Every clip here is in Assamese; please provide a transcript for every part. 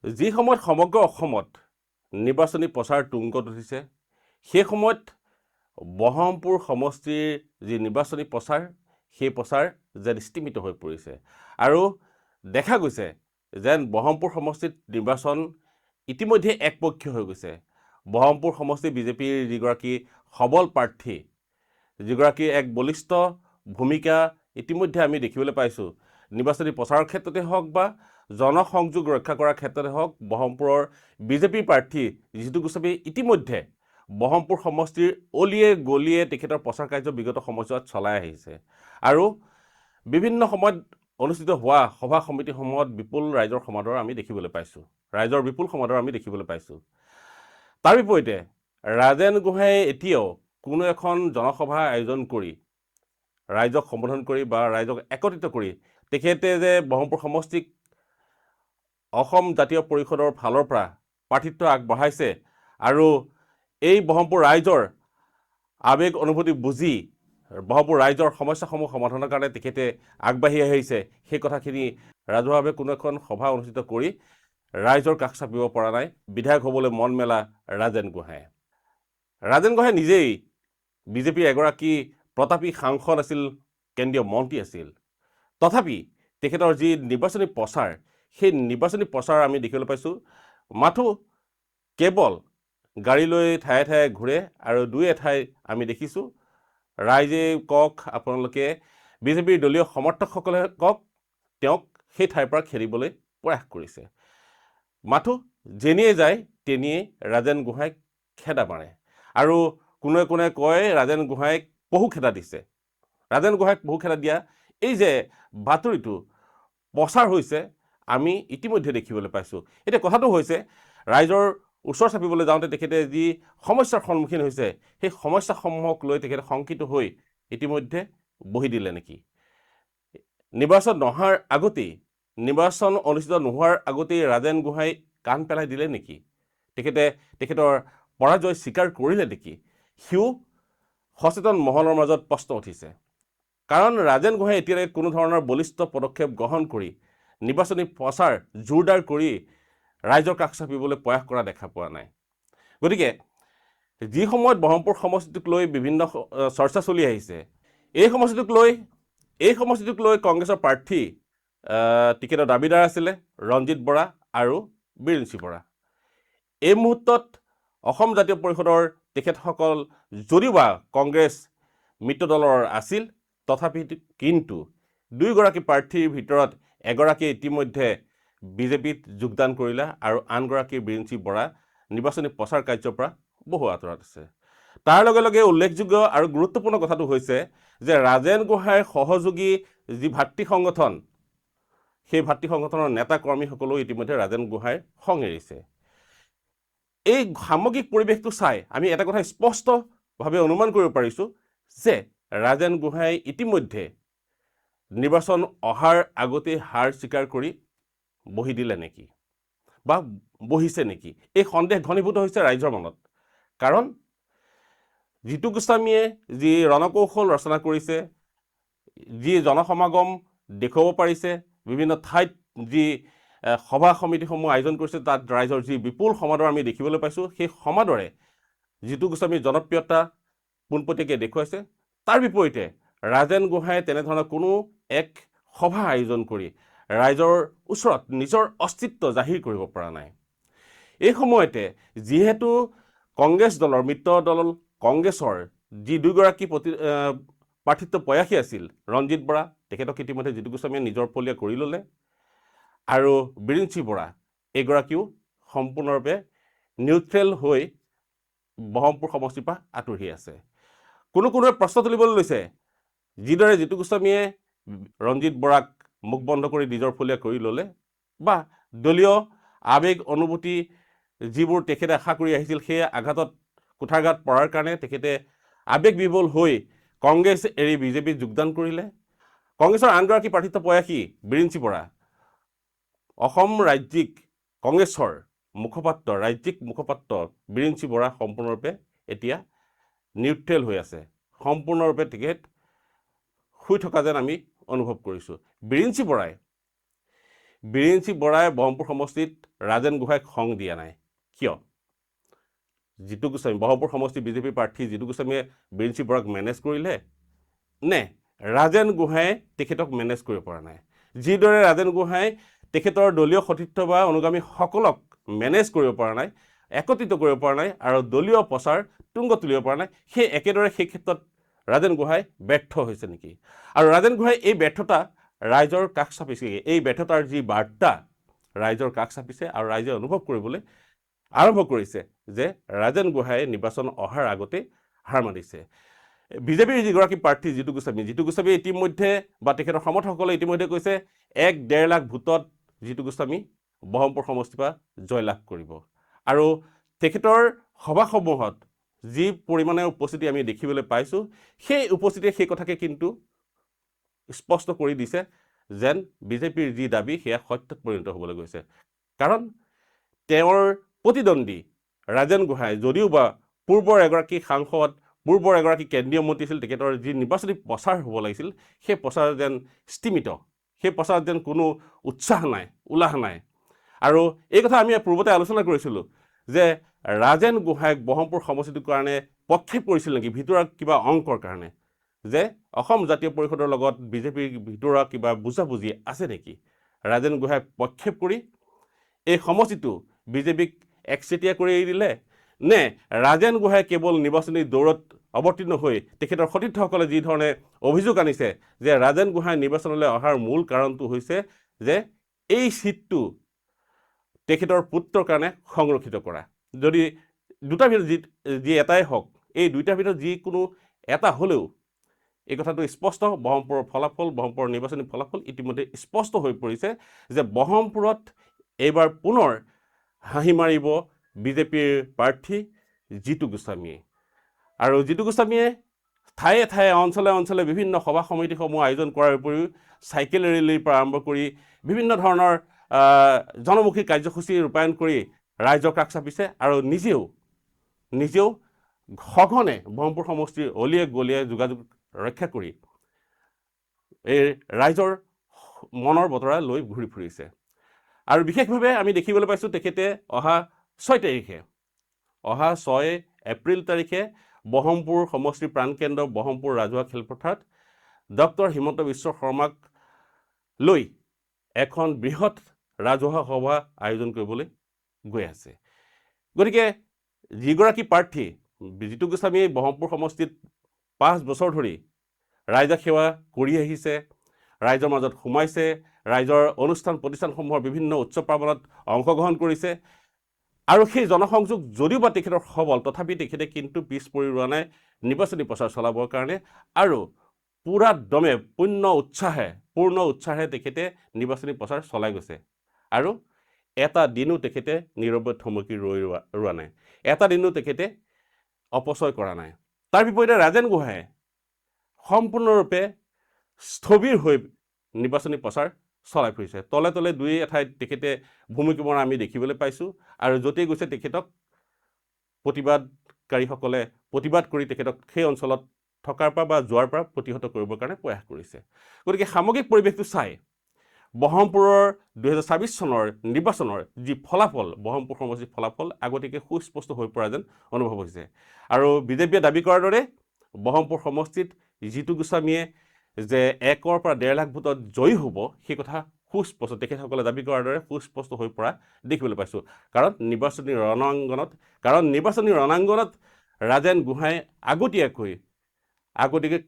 যি সময়ত সমগ্ৰ অসমত নিৰ্বাচনী প্ৰচাৰ তুংগত উঠিছে সেই সময়ত বহৰমপুৰ সমষ্টিৰ যি নিৰ্বাচনী প্ৰচাৰ সেই প্ৰচাৰ যেন স্থিমিত হৈ পৰিছে আৰু দেখা গৈছে যেন বহৰমপুৰ সমষ্টিত নিৰ্বাচন ইতিমধ্যে একপক্ষীয় হৈ গৈছে। বহৰমপুৰ সমষ্টি বিজেপিৰ যিগৰাকী সবল প্ৰাৰ্থী, যিগৰাকী এক বলিষ্ঠ ভূমিকা ইতিমধ্যে আমি দেখিবলৈ পাইছোঁ, নিৰ্বাচনী প্ৰচাৰৰ ক্ষেত্ৰতে হওক বা জনসংযোগ ৰক্ষা কৰাৰ ক্ষেত্ৰতে হওক, বহৰমপুৰৰ বিজেপিৰ প্ৰাৰ্থী জিতু গোস্বামী ইতিমধ্যে বহৰমপুৰ সমষ্টিৰ অলিয়ে গলিয়ে তেখেতৰ প্ৰচাৰ কাৰ্য বিগত সময়ছোৱাত চলাই আহিছে আৰু বিভিন্ন সময়ত অনুষ্ঠিত হোৱা সভা সমিতিসমূহত বিপুল ৰাইজৰ সমাদৰ আমি দেখিবলৈ পাইছোঁ, ৰাইজৰ বিপুল সমাদৰ আমি দেখিবলৈ পাইছোঁ। তাৰ বিপৰীতে ৰাজেন গোহাঁইয়ে এতিয়াও কোনো এখন জনসভা আয়োজন কৰি ৰাইজক সম্বোধন কৰি বা ৰাইজক একত্ৰিত কৰি তেখেতে যে বহৰমপুৰ সমষ্টিক অসম জাতীয় পৰিষদৰ ফালৰ পৰা প্ৰাৰ্থিত্ব আগবঢ়াইছে আৰু এই বহৰমপুৰ ৰাইজৰ আৱেগ অনুভূতি বুজি বহৰমপুৰ ৰাইজৰ সমস্যাসমূহ সমাধানৰ কাৰণে তেখেতে আগবাঢ়ি আহিছে, সেই কথাখিনি ৰাজহুৱাভাৱে কোনো এখন সভা অনুষ্ঠিত কৰি ৰাইজৰ কাষ চাপিব পৰা নাই বিধায়ক হ'বলৈ মন মেলা ৰাজেন গোহাঁই। ৰাজেন গোহাঁই নিজেই বিজেপিৰ এগৰাকী প্ৰতাপী সাংসদ আছিল, কেন্দ্ৰীয় মন্ত্ৰী আছিল। তথাপি তেখেতৰ যি নিৰ্বাচনী প্ৰচাৰ, সেই নিৰ্বাচনী প্ৰচাৰ আমি দেখিবলৈ পাইছোঁ মাথো কেৱল গাড়ী লৈ ঠায়ে ঠায়ে ঘূৰে আৰু দুই এঠাই আমি দেখিছোঁ ৰাইজে কওক, আপোনালোকে বিজেপিৰ দলীয় সমৰ্থকসকলে কওক, তেওঁক সেই ঠাইৰ পৰা খেদিবলৈ প্ৰয়াস কৰিছে। মাথো যেনিয়ে যায় তেনিয়ে ৰাজেন গোহাঁইক খেদা মাৰে আৰু কোনোৱে কোনোৱে কয় ৰাজেন গোহাঁইক পহু খেদা দিছে। ৰাজেন গোহাঁইক পহু খেদা দিয়া এই যে বাতৰিটো প্ৰচাৰ হৈছে আমি ইতিমধ্যে দেখিবলৈ পাইছোঁ। এতিয়া কথাটো হৈছে ৰাইজৰ ওচৰ চাপিবলৈ যাওঁতে তেখেতে যি সমস্যাৰ সন্মুখীন হৈছে সেই সমস্যাসমূহক লৈ তেখেতে শংকিত হৈ ইতিমধ্যে বহি দিলে নেকি? নিৰ্বাচন নহাৰ আগতেই, নিৰ্বাচন অনুষ্ঠিত নোহোৱাৰ আগতেই ৰাজেন গোহাঁই কাণ পেলাই দিলে নেকি? তেখেতে তেখেতৰ পৰাজয় স্বীকাৰ কৰিলে নেকি? সিও সচেতন মহলৰ মাজত প্ৰশ্ন উঠিছে। কাৰণ ৰাজেন গোহাঁই এতিয়ালৈকে কোনো ধৰণৰ বলিষ্ঠ পদক্ষেপ গ্ৰহণ কৰি নিৰ্বাচনী প্ৰচাৰ জোৰদাৰ কৰি ৰাইজৰ কাষ চাপিবলৈ প্ৰয়াস কৰা দেখা পোৱা নাই। গতিকে যি সময়ত বহৰমপুৰ সমষ্টিটোক লৈ বিভিন্ন চৰ্চা চলি আহিছে, এই সমষ্টিটোক লৈ কংগ্ৰেছৰ প্ৰাৰ্থী টিকেটৰ দাবীদাৰ আছিলে ৰঞ্জিত বৰা আৰু বিৰিঞ্চি বৰা। এই মুহূৰ্তত অসম জাতীয় পৰিষদৰ তেখেতসকল যদিওবা কংগ্ৰেছ মিত্ৰ দলৰ আছিল, তথাপি কিন্তু দুয়োগৰাকী প্ৰাৰ্থীৰ ভিতৰত এগৰাকী ইতিমধ্যে বিজেপিত যোগদান কৰিলে আৰু আনগৰাকী বিৰিঞ্চি বৰা নিৰ্বাচনী প্ৰচাৰ কাৰ্যৰ পৰা বহু আঁতৰত আছে। তাৰ লগে লগে উল্লেখযোগ্য আৰু গুৰুত্বপূৰ্ণ কথাটো হৈছে যে ৰাজেন গোহাঁইৰ সহযোগী যি ভাতৃ সংগঠন, সেই ভাতৃ সংগঠনৰ নেতা কৰ্মীসকলেও ইতিমধ্যে ৰাজেন গোহাঁইৰ সং এৰিছে। এই সামগ্ৰিক পৰিৱেশটো চাই আমি এটা কথা স্পষ্টভাৱে অনুমান কৰিব পাৰিছোঁ যে ৰাজেন গোহাঁই ইতিমধ্যে নিৰ্বাচন অহাৰ আগতেই হাৰ স্বীকাৰ কৰি বহি দিলে নেকি বা বহিছে নেকি, এই সন্দেহ ঘনীভূত হৈছে ৰাইজৰ মনত। কাৰণ জিতু গোস্বামীয়ে যি ৰণকৌশল ৰচনা কৰিছে, যি জনসমাগম দেখুৱাব পাৰিছে, বিভিন্ন ঠাইত যি সভা সমিতিসমূহ আয়োজন কৰিছে, তাত ৰাইজৰ যি বিপুল সমাদৰ আমি দেখিবলৈ পাইছোঁ, সেই সমাদৰে জিতু গোস্বামীৰ জনপ্ৰিয়তা পোনপটীয়াকৈ দেখুৱাইছে। তাৰ বিপৰীতে ৰাজেন গোহাঁইয়ে তেনেধৰণৰ কোনো এক সভা আয়োজন কৰি ৰাইজৰ ওচৰত নিজৰ অস্তিত্ব জাহিৰ কৰিব পৰা নাই। এই সময়তে যিহেতু কংগ্ৰেছ দলৰ মিত্ৰ দল কংগ্ৰেছৰ যি দুয়োগৰাকী প্ৰাৰ্থিত্ব প্ৰয়াসী আছিল, ৰঞ্জিত বৰা তেখেতক ইতিমধ্যে জিতু গোস্বামীয়ে নিজৰ ফলীয়া কৰি ল'লে আৰু বিৰিঞ্চি বৰা এইগৰাকীও সম্পূৰ্ণৰূপে নিউট্ৰেল হৈ বহৰমপুৰ সমষ্টিৰ পৰা আঁতৰি আছে। কোনোৱে প্ৰশ্ন তুলিবলৈ লৈছে, যিদৰে জিতু গোস্বামীয়ে ৰঞ্জিত বৰাক মুখ বন্ধ কৰি নিজৰ ফলীয়া কৰি ল'লে বা দলীয় আৱেগ অনুভূতি যিবোৰ তেখেতে আশা কৰি আহিছিল, সেই আঘাতত কুঠাৰঘাত পৰাৰ কাৰণে তেখেতে আৱেগবিভোল হৈ কংগ্ৰেছ এৰি বিজেপিত যোগদান কৰিলে। কংগ্ৰেছৰ আনগৰাকী প্ৰাৰ্থিত্ব প্ৰয়াসী বিৰিঞ্চি বৰা অসম ৰাজ্যিক কংগ্ৰেছৰ ৰাজ্যিক মুখপাত্ৰ বিৰিঞ্চি বৰা সম্পূৰ্ণৰূপে এতিয়া নিউট্ৰেল হৈ আছে, সম্পূৰ্ণৰূপে তেখেত শুই থকা যেন আমি অনুভৱ কৰিছোঁ। বিৰিঞ্চি বৰাই বীৰেন সিং বৰাই ব্ৰহ্মপুৰ সমষ্টিত ৰাজেন গোহাঁইক সং দিয়া নাই কিয়? জিতু গোস্বামী ব্ৰহ্মপুৰ সমষ্টি বিজেপি প্ৰাৰ্থী জিতু গোস্বামীয়ে বীৰেন সিং বৰাক মেনেজ কৰিলে নে ৰাজেন গোহাঁইয়ে তেখেতক মেনেজ কৰিব পৰা নাই? যিদৰে ৰাজেন গোহাঁই তেখেতৰ দলীয় সতীৰ্থ বা অনুগামীসকলক মেনেজ কৰিব পৰা নাই, একত্ৰিত কৰিব পৰা নাই আৰু দলীয় প্ৰচাৰ তুংগত তুলিব পৰা নাই, সেই একেদৰে সেই ক্ষেত্ৰত ৰাজেন গোহাঁই ব্যৰ্থ হৈছে নেকি? আৰু ৰাজেন গোহাঁই এই ব্যৰ্থতা ৰাইজৰ কাষ চাপিছে। এই ব্যৰ্থতাৰ যি বাৰ্তা ৰাইজৰ কাষ চাপিছে আৰু ৰাইজে অনুভৱ কৰিবলৈ আৰম্ভ কৰিছে যে ৰাজেন গোহাঁইয়ে নিৰ্বাচন অহাৰ আগতে হাৰ মানিছে। বিজেপিৰ যিগৰাকী প্ৰাৰ্থী জিতু গোস্বামীয়ে ইতিমধ্যে বা তেখেতৰ সমৰ্থকসকলে ইতিমধ্যে কৈছে 1-1.5 লাখ ভোটত জিতু গোস্বামী ব্ৰহ্মপুৰ সমষ্টিৰ পৰা জয়লাভ কৰিব। আৰু তেখেতৰ সভাসমূহত যি পৰিমাণে উপস্থিতি আমি দেখিবলৈ পাইছোঁ, সেই উপস্থিতিয়ে সেই কথাকে কিন্তু স্পষ্ট কৰি দিছে যেন বিজেপিৰ যি দাবী সেয়া সত্যত পৰিণত হ'বলৈ গৈছে। কাৰণ তেওঁৰ প্ৰতিদ্বন্দ্বী ৰাজেন গোহাঁই যদিও বা পূৰ্বৰ এগৰাকী সাংসদ, পূৰ্বৰ এগৰাকী কেন্দ্ৰীয় মন্ত্ৰী আছিল, তেখেতৰ যি নিৰ্বাচনী প্ৰচাৰ হ'ব লাগিছিল সেই প্ৰচাৰ যেন স্তিমিত, সেই প্ৰচাৰত যেন কোনো উৎসাহ নাই, উল্লাহ নাই। আৰু এই কথা আমি পূৰ্বতে আলোচনা কৰিছিলোঁ যে ৰাজেন গোহাঁইক ব্ৰহ্মপুৰ সমষ্টিটোৰ কাৰণে পক্ষে পৰিছিল নেকি ভিতৰুৱা কিবা অংকৰ কাৰণে, যে অসম জাতীয় পৰিষদৰ লগত বিজেপিৰ ভিতৰুৱা কিবা বুজাবুজি আছে নেকি? ৰাজেন গোহাঁইক পক্ষেপ কৰি এই সমষ্টিটো বিজেপিক একচেটিয়া কৰি এৰি দিলে নে ৰাজেন গোহাঁই কেৱল নিৰ্বাচনী দৌৰত অৱতীৰ্ণ হৈ তেখেতৰ সতীৰ্থসকলে যি ধৰণে অভিযোগ আনিছে যে ৰাজেন গোহাঁই নিৰ্বাচনলৈ অহাৰ মূল কাৰণটো হৈছে যে এই সিটটো তেখেতৰ পুত্ৰৰ কাৰণে সংৰক্ষিত কৰা। যদি দুটাৰ ভিতৰত যি এটাই হওক, এই দুইটাৰ ভিতৰত যিকোনো এটা হ'লেও এই কথাটো স্পষ্ট, ব্ৰহ্মপুৰৰ নিৰ্বাচনী ফলাফল ইতিমধ্যে স্পষ্ট হৈ পৰিছে যে ব্ৰহ্মপুৰত এইবাৰ পুনৰ হাঁহি মাৰিব বিজেপিৰ প্ৰাৰ্থী জিতু গোস্বামীয়ে। আৰু জিতু গোস্বামীয়ে ঠায়ে ঠায়ে অঞ্চলে অঞ্চলে বিভিন্ন সভা সমিতিসমূহ আয়োজন কৰাৰ উপৰিও চাইকেল ৰেলীৰ পৰা আৰম্ভ কৰি বিভিন্ন ধৰণৰ জনমুখী কাৰ্যসূচী ৰূপায়ণ কৰি ৰাইজৰ কাষ চাপিছে আৰু নিজেও সঘনে ব্ৰহ্মপুৰ সমষ্টিৰ অলিয়ে গলিয়ে যোগাযোগ ৰক্ষা কৰি এই ৰাইজৰ মনৰ বতৰা লৈ ঘূৰি ফুৰিছে। আৰু বিশেষভাৱে আমি দেখিবলৈ পাইছোঁ তেখেতে অহা 6 এপ্ৰিল তাৰিখে ব্ৰহ্মপুৰ সমষ্টিৰ প্ৰাণকেন্দ্ৰ ব্ৰহ্মপুৰ ৰাজহুৱা খেলপথাৰত ডক্টৰ হিমন্ত বিশ্ব শৰ্মাক লৈ এখন বৃহৎ ৰাজহুৱা সভা আয়োজন কৰিবলৈ গৈ আছে। গতিকে যিগৰাকী প্ৰাৰ্থী জিতু গোস্বামীয়ে ব্ৰহ্মপুৰ সমষ্টিত 5 বছৰ ধৰি ৰাইজক সেৱা কৰি আহিছে, ৰাইজৰ মাজত সোমাইছে, ৰাইজৰ অনুষ্ঠান প্ৰতিষ্ঠানসমূহৰ বিভিন্ন উৎসৱ পাৰ্বণত অংশগ্ৰহণ কৰিছে আৰু সেই জনসংযোগ যদিও বা তেখেতৰ সবল, তথাপি তেখেতে কিন্তু পিছ পৰি ৰোৱা নাই নিৰ্বাচনী প্ৰচাৰ চলাবৰ কাৰণে। আৰু পূৰা দমে পূৰ্ণ উৎসাহে তেখেতে নিৰ্বাচনী প্ৰচাৰ চলাই গৈছে। আৰু এটা দিনো তেখেতে নীৰৱে থমকি ৰোৱা নাই, এটা দিনো তেখেতে অপচয় কৰা নাই। তাৰ বিপৰীতে ৰাজেন গোহাঁইয়ে সম্পূৰ্ণৰূপে স্থবিৰ হৈ নিৰ্বাচনী প্ৰচাৰ চলাই ফুৰিছে। তলে তলে দুই এঠাইত তেখেতে ভূমিকা মৰা আমি দেখিবলৈ পাইছোঁ আৰু য'তেই গৈছে তেখেতক প্ৰতিবাদকাৰীসকলে প্ৰতিবাদ কৰি তেখেতক সেই অঞ্চলত থকাৰ পৰা বা যোৱাৰ পৰা প্ৰতিহত কৰিবৰ কাৰণে প্ৰয়াস কৰিছে। গতিকে সামগ্ৰিক পৰিৱেশটো চাই ব্ৰহ্মপুৰৰ 2024 চনৰ নিৰ্বাচনৰ যি ফলাফল, ব্ৰহ্মপুৰ সমষ্টিৰ ফলাফল আগতীয়াকৈ সুস্পষ্ট হৈ পৰা যেন অনুভৱ হৈছে। আৰু বিজেপিয়ে দাবী কৰাৰ দৰে ব্ৰহ্মপুৰ সমষ্টিত জিতু গোস্বামীয়ে যে 1 পৰা 1.5 লাখ ভোটত জয়ী হ'ব সেই কথা সুস্পষ্ট, তেখেতসকলে দাবী কৰাৰ দৰে সুস্পষ্ট হৈ পৰা দেখিবলৈ পাইছোঁ। কাৰণ নিৰ্বাচনী ৰণাংগনত ৰাজেন গোহাঁই আগতীয়াকৈ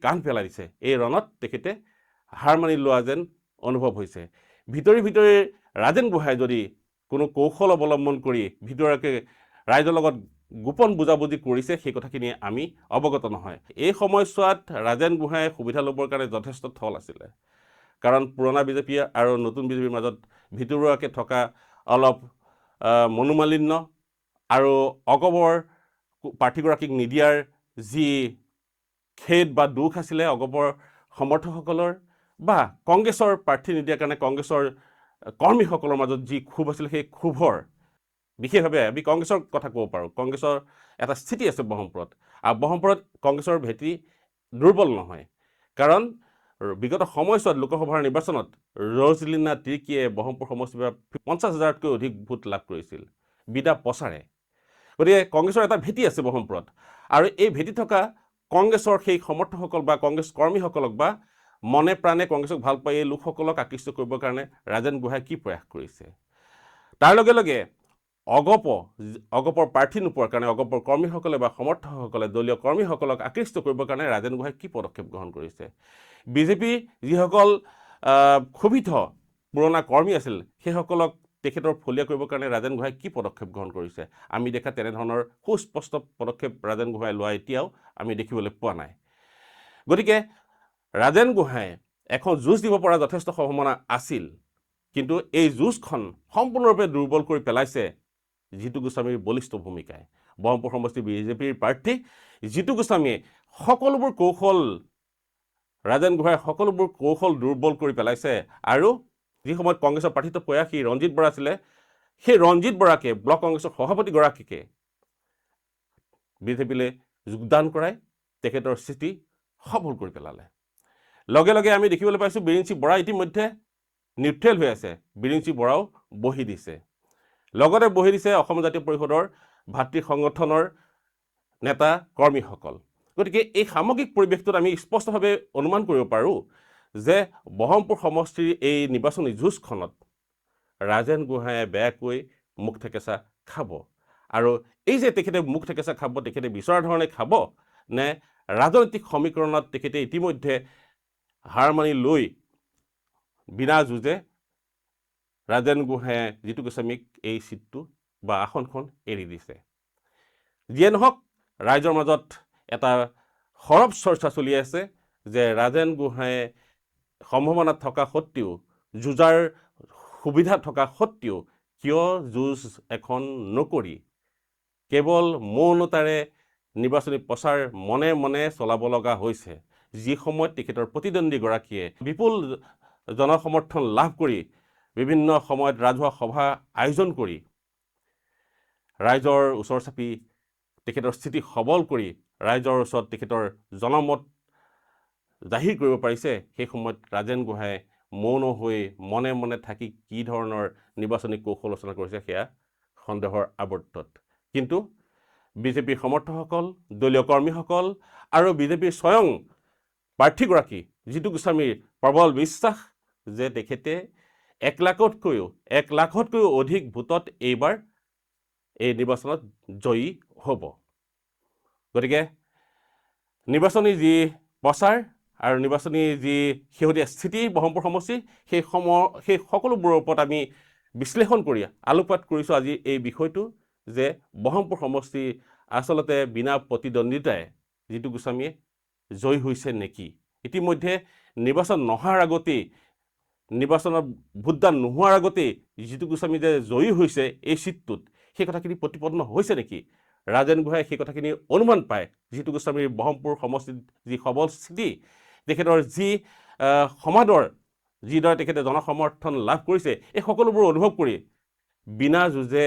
কাণ পেলাই দিছে। এই ৰণত তেখেতে হাৰ মানি লোৱা যেন অনুভৱ হৈছে। ভিতৰি ৰাজেন গোহাঁই যদি কোনো কৌশল অৱলম্বন কৰি ভিতৰুৱাকৈ ৰাইজৰ লগত গোপন বুজাবুজি কৰিছে সেই কথাখিনি আমি অৱগত নহয়। এই সময়ছোৱাত ৰাজেন গোহাঁই সুবিধা ল'বৰ কাৰণে যথেষ্ট থল আছিলে। কাৰণ পুৰণা বিজেপি আৰু নতুন বিজেপিৰ মাজত ভিতৰুৱাকৈ থকা অলপ মনোমালিন্য আৰু অগবৰ প্ৰাৰ্থীগৰাকীক নিদিয়াৰ যি খেদ বা দুখ আছিলে অগবৰ সমৰ্থকসকলৰ, বা কংগ্ৰেছৰ প্ৰাৰ্থী নিদিয়াৰ কাৰণে কংগ্ৰেছৰ কৰ্মীসকলৰ মাজত যি ক্ষোভ আছিলে, সেই ক্ষোভৰ বিশেষভাৱে আমি কংগ্ৰেছৰ কথা ক'ব পাৰোঁ। কংগ্ৰেছৰ এটা স্থিতি আছে ব্ৰহ্মপুৰত, আৰু ব্ৰহ্মপুৰত কংগ্ৰেছৰ ভেটি দুৰ্বল নহয়। কাৰণ বিগত সময়ছোৱাত লোকসভাৰ নিৰ্বাচনত ৰজলিনা তিৰ্কীয়ে বহৰমপুৰ সমষ্টিৰ পৰা 50,000তকৈ অধিক ভোট লাভ কৰিছিল বিনা প্ৰচাৰে। গতিকে কংগ্ৰেছৰ এটা ভেটি আছে বহৰমপুৰত, আৰু এই ভেটি থকা কংগ্ৰেছৰ সেই সমৰ্থকসকল বা কংগ্ৰেছ কৰ্মীসকলক বা মনে প্ৰাণে কংগ্ৰেছক ভাল পাই এই লোকসকলক আকৃষ্ট কৰিবৰ কাৰণে ৰাজেন গোহাঁই কি প্ৰয়াস কৰিছে। তাৰ লগে লগে অগপৰ প্ৰাৰ্থী নোপোৱাৰ কাৰণে অগপৰ কৰ্মীসকলে বা সমৰ্থকসকলে দলীয় কৰ্মীসকলক আকৃষ্ট কৰিবৰ কাৰণে ৰাজেন গোহাঁই কি পদক্ষেপ গ্ৰহণ কৰিছে। বিজেপি যিসকল ক্ষোভিত পুৰণা কৰ্মী আছিল সেইসকলক তেখেতৰ ফলীয়া কৰিবৰ কাৰণে ৰাজেন গোহাঁই কি পদক্ষেপ গ্ৰহণ কৰিছে। আমি দেখা তেনেধৰণৰ সুস্পষ্ট পদক্ষেপ ৰাজেন গোহাঁই লোৱা এতিয়াও আমি দেখিবলৈ পোৱা নাই। গতিকে ৰাজেন গোহাঁই এখন যুঁজ দিব পৰা যথেষ্ট সম্ভাৱনা আছিল, কিন্তু এই যুঁজখন সম্পূৰ্ণৰূপে দুৰ্বল কৰি পেলাইছে জিতু গোস্বামীৰ বলিষ্ঠ ভূমিকাই। বহৰমপুৰ সমষ্টি বিজেপিৰ প্ৰাৰ্থী জিতু গোস্বামীয়ে সকলোবোৰ কৌশল ৰাজেন গোহাঁইৰ সকলোবোৰ কৌশল দুৰ্বল কৰি পেলাইছে, আৰু যি সময়ত কংগ্ৰেছৰ প্ৰাৰ্থিত্ব প্ৰয়াসী ৰঞ্জিত বৰা আছিলে, সেই ৰঞ্জিত বৰাকে ব্লক কংগ্ৰেছৰ সভাপতিগৰাকীকে বিজেপিলৈ যোগদান কৰাই তেখেতৰ স্থিতি সবল কৰি পেলালে। লগে লগে আমি দেখিবলৈ পাইছোঁ বিৰিঞ্চি বৰা ইতিমধ্যে নিউট্ৰেল হৈ আছে, বিৰিঞ্চি বৰাও বহি দিছে। লগতে বহি দিছে অসম জাতীয় পৰিষদৰ ভাতৃ সংগঠনৰ নেতা কৰ্মীসকল। গতিকে এই সামগ্ৰিক পৰিৱেশটোত আমি স্পষ্টভাৱে অনুমান কৰিব পাৰোঁ যে বহৰমপুৰ সমষ্টিৰ এই নিৰ্বাচনী যুঁজখনত ৰাজেন গোহাঁয়ে বেয়াকৈ মুখ থেকেচা খাব, আৰু এই যে তেখেতে মুখ থেকেচা খাব, তেখেতে বিচৰা ধৰণে খাব নে ৰাজনৈতিক সমীকৰণত তেখেতে ইতিমধ্যে হাৰ মানি লৈ বিনা যুঁজে ৰাজেন গোহাঁয়ে জিতু গোস্বামীক এই চিটটো বা আসনখন এৰি দিছে। যিয়ে নহওক ৰাইজৰ মাজত এটা সৰব চৰ্চা চলি আছে যে ৰাজেন গোহাঁয়ে সম্ভাৱনা থকা সত্ত্বেও, যুঁজাৰ সুবিধা থকা সত্ত্বেও কিয় যুঁজ এখন নকৰি কেৱল মৌনতাৰে নিৰ্বাচনী প্ৰচাৰ মনে মনে চলাব লগা হৈছে, যি সময়ত তেখেতৰ প্ৰতিদ্বন্দ্বীগৰাকীয়ে বিপুল জনসমৰ্থন লাভ কৰি বিভিন্ন সময়ত ৰাজহুৱা সভা আয়োজন কৰি ৰাইজৰ ওচৰ চাপি তেখেতৰ স্থিতি সবল কৰি ৰাইজৰ ওচৰত তেখেতৰ জনমত জাহিৰ কৰিব পাৰিছে। সেই সময়ত ৰাজেন গোহাঁয়ে মৌন হৈ মনে মনে থাকি কি ধৰণৰ নিৰ্বাচনী কৌশল ৰচনা কৰিছে সেয়া সন্দেহৰ আৱৰ্তত। কিন্তু বিজেপিৰ সমৰ্থকসকল, দলীয় কৰ্মীসকল আৰু বিজেপিৰ স্বয়ং প্ৰাৰ্থীগৰাকী জিতু গোস্বামীৰ প্ৰবল বিশ্বাস যে তেখেতে 1 লাখতকৈও অধিক ভোটত এইবাৰ এই নিৰ্বাচনত জয়ী হ'ব। গতিকে নিৰ্বাচনী যি প্ৰচাৰ আৰু নিৰ্বাচনী যি শেহতীয়া স্থিতি বহৰমপুৰ সমষ্টিৰ সেই সকলোবোৰৰ ওপৰত আমি বিশ্লেষণ কৰি আলোকপাত কৰিছোঁ আজি এই বিষয়টো যে বহৰমপুৰ সমষ্টি আচলতে বিনা প্ৰতিদ্বন্দ্বিতাই জিতু গোস্বামীয়ে জয়ী হৈছে নেকি। ইতিমধ্যে নিৰ্বাচন নহাৰ আগতেই, নিৰ্বাচনৰ ভোটদান নোহোৱাৰ আগতেই জিতু গোস্বামী যে জয়ী হৈছে এই চিটটোত, সেই কথাখিনি প্ৰতিপন্ন হৈছে নেকি। ৰাজেন গোহাঁয়ে সেই কথাখিনি অনুমান পায়। জিতু গোস্বামীৰ বহৰমপুৰ সমষ্টিত যি সবল স্থিতি, তেখেতৰ যি সমাদৰ, যিদৰে তেখেতে জনসমৰ্থন লাভ কৰিছে, এই সকলোবোৰ অনুভৱ কৰি বিনা যুঁজে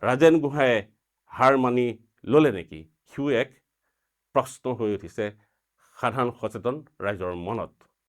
ৰাজেন গোহাঁয়ে হাৰ মানি ল'লে নেকি, সিও এক প্ৰশ্ন হৈ উঠিছে সাধাৰণ সচেতন ৰাইজৰ মনত।